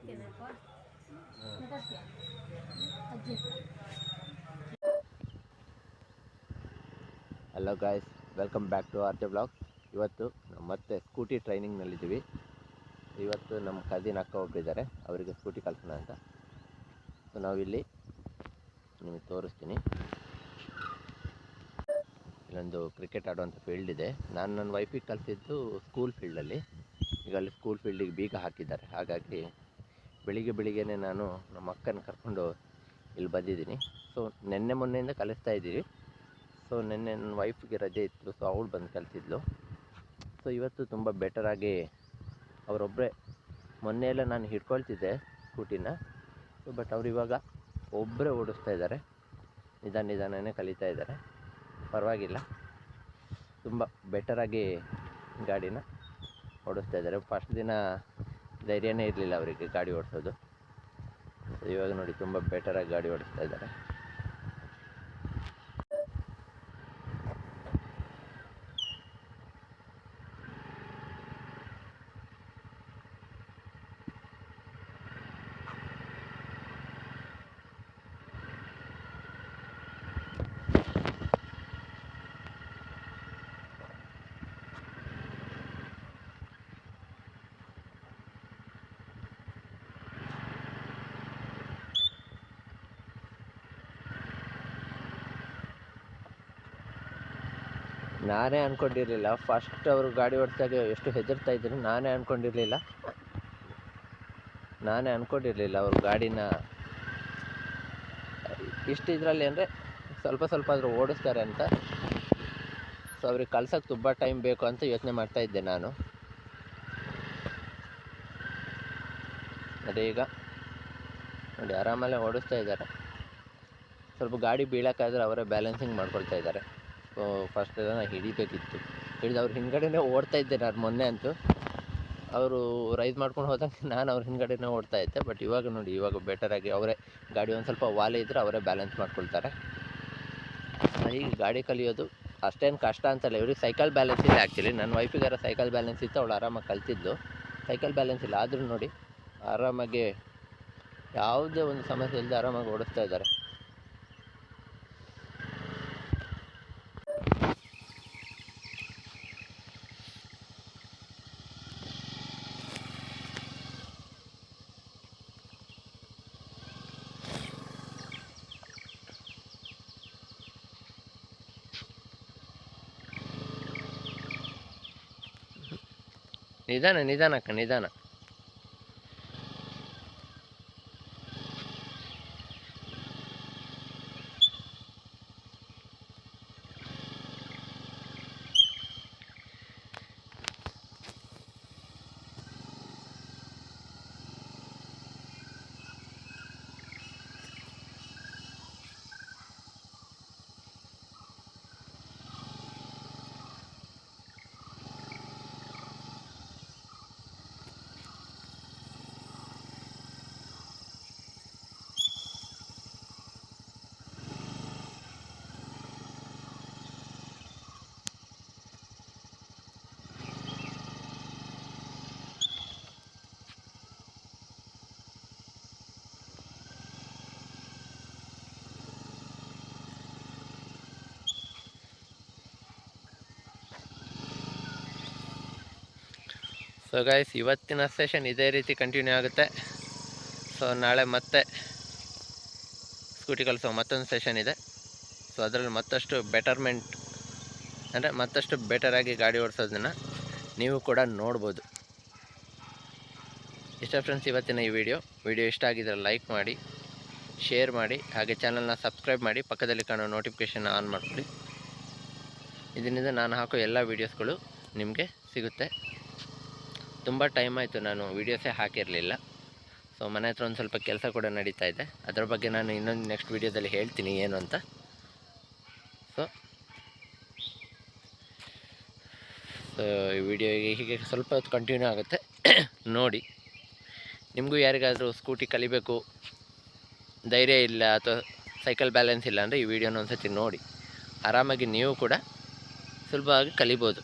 Hello guys, welcome back to R J blog. ಇವತ್ತು ನಾವು ಮತ್ತೆ ಸ್ಕೂಟಿ ಟ್ರೈನಿಂಗ್ನಲ್ಲಿದ್ದೀವಿ. ಇವತ್ತು ನಮ್ಮ ಕಸಿನ್ ಅಕ್ಕ ಒಬ್ಬರಿದ್ದಾರೆ, ಅವರಿಗೆ ಸ್ಕೂಟಿ ಕಲಿಸೋಣ ಅಂತ. ಸೊ ನಾವಿಲ್ಲಿ ನಿಮಗೆ ತೋರಿಸ್ತೀನಿ. ಇಲ್ಲೊಂದು ಕ್ರಿಕೆಟ್ ಆಡುವಂಥ ಫೀಲ್ಡ್ ಇದೆ. ನಾನು ನನ್ನ ವೈಫಿಗೆ ಕಲಿಸಿದ್ದು ಸ್ಕೂಲ್ ಫೀಲ್ಡಲ್ಲಿ. ಈಗ ಅಲ್ಲಿ ಸ್ಕೂಲ್ ಫೀಲ್ಡಿಗೆ ಬೀಗ ಹಾಕಿದ್ದಾರೆ. ಹಾಗಾಗಿ ಬೆಳಿಗ್ಗೆನೇ ನಾನು ನಮ್ಮ ಅಕ್ಕನ ಕರ್ಕೊಂಡು ಇಲ್ಲಿ ಬಂದಿದ್ದೀನಿ. ಸೊ ಮೊನ್ನೆಯಿಂದ ಕಲಿಸ್ತಾ ಇದ್ದೀವಿ. ಸೊ ನಿನ್ನೆ ನನ್ನ ವೈಫ್ಗೆ ರಜೆ ಇತ್ತು, ಸೊ ಅವಳು ಬಂದು ಕಲಿಸಿದ್ಲು. ಸೊ ಇವತ್ತು ತುಂಬ ಬೆಟರಾಗಿ ಅವರೊಬ್ಬರೇ, ಮೊನ್ನೆ ಎಲ್ಲ ನಾನು ಹಿಡ್ಕೊಳ್ತಿದ್ದೆ ಸ್ಕೂಟಿನ. ಸೊ ಬಟ್ ಅವರು ಇವಾಗ ಒಬ್ಬರೇ ಓಡಿಸ್ತಾ ಇದ್ದಾರೆ, ನಿಧಾನನೇ ಕಲಿತಾ ಇದ್ದಾರೆ. ಪರವಾಗಿಲ್ಲ, ತುಂಬ ಬೆಟರಾಗಿ ಗಾಡಿನ ಓಡಿಸ್ತಾ ಇದ್ದಾರೆ. ಫಸ್ಟ್ ದಿನ ಧೈರ್ಯನೇ ಇರಲಿಲ್ಲ ಅವರಿಗೆ ಗಾಡಿ ಓಡಿಸೋದು. ಸೊ ಇವಾಗ ನೋಡಿ ತುಂಬ ಬೆಟರಾಗಿ ಗಾಡಿ ಓಡಿಸ್ತಾ ಇದ್ದಾರೆ. ನಾನೇ ಅಂದ್ಕೊಂಡಿರಲಿಲ್ಲ, ಫಸ್ಟ್ ಅವರು ಗಾಡಿ ಓಡಿಸಿದಾಗ ಎಷ್ಟು ಹೆದರ್ತಾ ಇದ್ರು. ನಾನೇ ಅಂದ್ಕೊಂಡಿರಲಿಲ್ಲ ಅವರು ಗಾಡಿನ ಇಷ್ಟು ಇದರಲ್ಲಿ ಅಂದರೆ ಸ್ವಲ್ಪ ಆದರೂ ಓಡಿಸ್ತಾರೆ ಅಂತ. ಸೊ ಅವ್ರಿಗೆ ಕಲ್ಸೋಕ್ಕೆ ತುಂಬ ಟೈಮ್ ಬೇಕು ಅಂತ ಯೋಚನೆ ಮಾಡ್ತಾಯಿದ್ದೆ ನಾನು. ಅದೇ ಈಗ ನೋಡಿ ಆರಾಮಲ್ಲೇ ಓಡಿಸ್ತಾ ಇದ್ದಾರೆ. ಸ್ವಲ್ಪ ಗಾಡಿ ಬೀಳೋಕ್ಕಾದ್ರೆ ಅವರೇ ಬ್ಯಾಲೆನ್ಸಿಂಗ್ ಮಾಡ್ಕೊಳ್ತಾ ಇದ್ದಾರೆ. ಸೊ ಫಸ್ಟ್ ನಾನು ಹಿಡಿಬೇಕಿತ್ತು, ಅವ್ರ ಹಿಂದ್ಗಡೆನೇ ಓಡ್ತಾ ಇದ್ದೆ ನಾನು ಮೊನ್ನೆ ಅಂತೂ. ಅವರು ರೈಸ್ ಮಾಡ್ಕೊಂಡು ಹೋದಂಗೆ ನಾನು ಅವ್ರ ಹಿಂದ್ಗಡೆನೇ ಓಡ್ತಾ ಇದ್ದೆ. ಬಟ್ ಇವಾಗ ನೋಡಿ, ಇವಾಗ ಬೆಟರಾಗಿ ಅವರೇ ಗಾಡಿ ಒಂದು ಸ್ವಲ್ಪ ವಾಲೆ ಇದ್ದರೆ ಅವರೇ ಬ್ಯಾಲೆನ್ಸ್ ಮಾಡ್ಕೊಳ್ತಾರೆ. ಹೀಗೆ ಗಾಡಿ ಕಲಿಯೋದು ಅಷ್ಟೇನು ಕಷ್ಟ ಅಂತಲ್ಲ. ಇವ್ರಿಗೆ ಸೈಕಲ್ ಬ್ಯಾಲೆನ್ಸ್ ಇಲ್ಲ ಆ್ಯಕ್ಚುಲಿ. ನನ್ನ ವೈಫಿಗಾರ ಸೈಕಲ್ ಬ್ಯಾಲೆನ್ಸ್ ಇತ್ತು, ಅವಳು ಆರಾಮಾಗಿ ಕಲ್ತಿದ್ದು. ಸೈಕಲ್ ಬ್ಯಾಲೆನ್ಸ್ ಇಲ್ಲ, ಆದರೂ ನೋಡಿ ಆರಾಮಾಗಿ ಯಾವುದೇ ಒಂದು ಸಮಸ್ಯೆ ಇಲ್ಲದೆ ಆರಾಮಾಗಿ ಓಡಿಸ್ತಾ ಇದ್ದಾರೆ. ನಿಧಾನ ಅಕ್ಕ, ನಿಧಾನ. ಸೊ ಗೈಸ್, ಇವತ್ತಿನ ಸೆಷನ್ ಇದೇ ರೀತಿ ಕಂಟಿನ್ಯೂ ಆಗುತ್ತೆ. ಸೊ ನಾಳೆ ಮತ್ತೆ ಸ್ಕೂಟಿ ಕಲಿಸೋ ಮತ್ತೊಂದು ಸೆಷನ್ ಇದೆ. ಸೊ ಅದರಲ್ಲಿ ಮತ್ತಷ್ಟು ಬೆಟರ್ಮೆಂಟ್ ಅಂದರೆ ಮತ್ತಷ್ಟು ಬೆಟರಾಗಿ ಗಾಡಿ ಓಡಿಸೋದನ್ನು ನೀವು ಕೂಡ ನೋಡ್ಬೋದು. ಇಷ್ಟ ಫ್ರೆಂಡ್ಸ್ ಇವತ್ತಿನ ಈ ವಿಡಿಯೋ ಇಷ್ಟ ಆಗಿದ್ದರೆ ಲೈಕ್ ಮಾಡಿ, ಶೇರ್ ಮಾಡಿ, ಹಾಗೆ ಚಾನಲ್ನ ಸಬ್ಸ್ಕ್ರೈಬ್ ಮಾಡಿ, ಪಕ್ಕದಲ್ಲಿ ಕಾಣೋ ನೋಟಿಫಿಕೇಷನ್ ಆನ್ ಮಾಡಿಕೊಡಿ. ಇದರಿಂದ ನಾನು ಹಾಕೋ ಎಲ್ಲ ವೀಡಿಯೋಸ್ಗಳು ನಿಮಗೆ ಸಿಗುತ್ತೆ. ತುಂಬ ಟೈಮ್ ಆಯಿತು ನಾನು ವೀಡಿಯೋಸೇ ಹಾಕಿರಲಿಲ್ಲ. ಸೊ ಮನೆ ಹತ್ರ ಒಂದು ಸ್ವಲ್ಪ ಕೆಲಸ ಕೂಡ ನಡೀತಾ ಇದೆ. ಅದರ ಬಗ್ಗೆ ನಾನು ಇನ್ನೊಂದು ನೆಕ್ಸ್ಟ್ ವೀಡಿಯೋದಲ್ಲಿ ಹೇಳ್ತೀನಿ ಏನು ಅಂತ. ಸೊ ಈ ವಿಡಿಯೋ ಹೀಗೆ ಸ್ವಲ್ಪ ಹೊತ್ತು ಕಂಟಿನ್ಯೂ ಆಗುತ್ತೆ, ನೋಡಿ. ನಿಮಗೂ ಯಾರಿಗಾದರೂ ಸ್ಕೂಟಿ ಕಲಿಬೇಕು, ಧೈರ್ಯ ಇಲ್ಲ ಅಥವಾ ಸೈಕಲ್ ಬ್ಯಾಲೆನ್ಸ್ ಇಲ್ಲ ಅಂದರೆ ಈ ವಿಡಿಯೋನ ಒಂದು ಸತಿ ನೋಡಿ. ಆರಾಮಾಗಿ ನೀವು ಕೂಡ ಸುಲಭವಾಗಿ ಕಲಿಬೋದು.